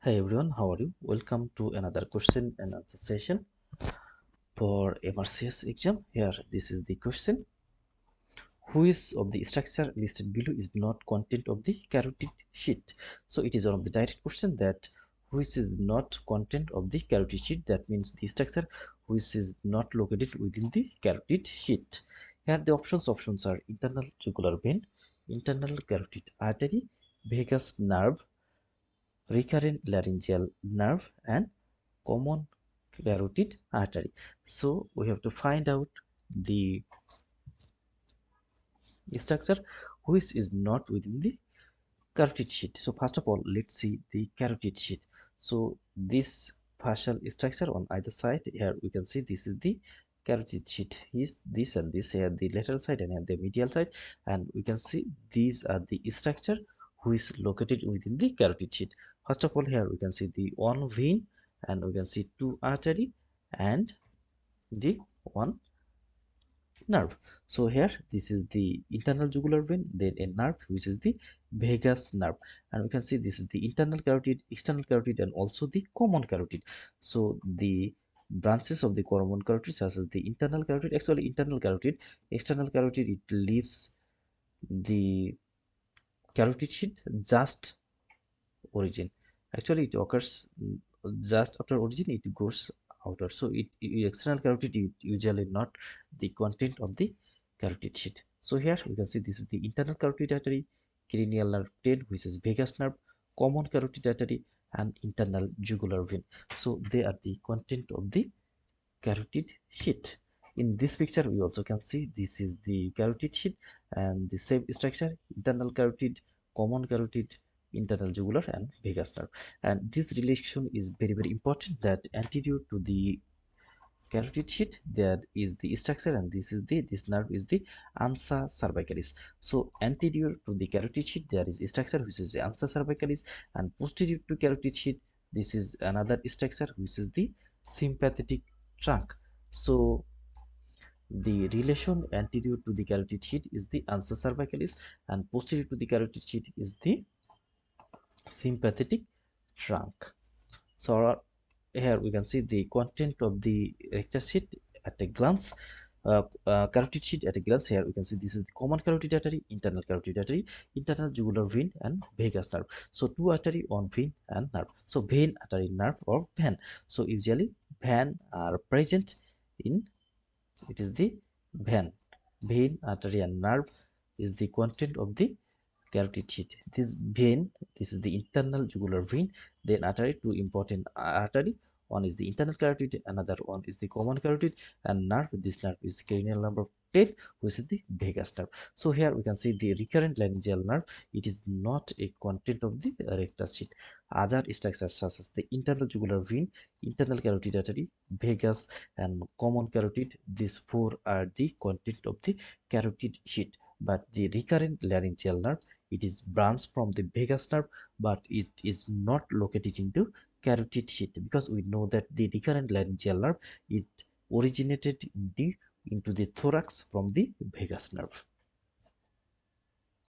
Hi everyone, how are you? Welcome to another question and answer session for MRCS exam. Here, this is the question. Which of the structure listed below is not content of the carotid sheath? So it is one of the direct question that which is not content of the carotid sheath. That means the structure which is not located within the carotid sheath. Here the options are internal jugular vein, internal carotid artery, vagus nerve, recurrent laryngeal nerve, and common carotid artery. So we have to find out the structure which is not within the carotid sheath. So first of all, let's see the carotid sheath. So this partial structure on either side, here we can see this is the carotid sheath, is this and this, here the lateral side and here the medial side, and we can see these are the structure which is located within the carotid sheath. First of all, here we can see the one vein, and we can see two artery and the one nerve. So here this is the internal jugular vein, then a nerve which is the vagus nerve, and we can see this is the internal carotid, external carotid, and also the common carotid. So the branches of the common carotid, such as the internal carotid, actually internal carotid, external carotid, it leaves the carotid sheath just origin. Actually it occurs just after origin, it goes outer. So external carotid usually not the content of the carotid sheath. So here we can see this is the internal carotid artery, cranial nerve 10 which is vagus nerve, common carotid artery, and internal jugular vein. So they are the content of the carotid sheath. In this picture we also can see this is the carotid sheath and the same structure: internal carotid, common carotid, internal jugular, and vagus nerve. And this relation is very important, that anterior to the carotid sheath there is the structure, and this nerve is the ansa cervicalis. So anterior to the carotid sheath there is a structure which is the ansa cervicalis, and posterior to carotid sheath this is another structure which is the sympathetic trunk. So the relation anterior to the carotid sheath is the ansa cervicalis, and posterior to the carotid sheath is the sympathetic trunk. So here we can see the content of the rectus sheath at a glance. Carotid sheath at a glance. Here we can see this is the common carotid artery, internal carotid artery, internal jugular vein, and vagus nerve. So two artery, one vein and nerve. So vein, artery, nerve, or vein. So usually vein are present in, it is the vein, artery, and nerve is the content of the carotid sheath. This vein, this is the internal jugular vein, then artery, two important artery. One is the internal carotid, another one is the common carotid, and nerve. This nerve is the cranial nerve 10, which is the vagus nerve. So here we can see the recurrent laryngeal nerve. It is not a content of the rectus sheath. Other structures such as the internal jugular vein, internal carotid artery, vagus, and common carotid, these four are the content of the carotid sheath. But the recurrent laryngeal nerve, it is branched from the vagus nerve, but it is not located into carotid sheath, because we know that the recurrent laryngeal nerve, it originated into the thorax from the vagus nerve.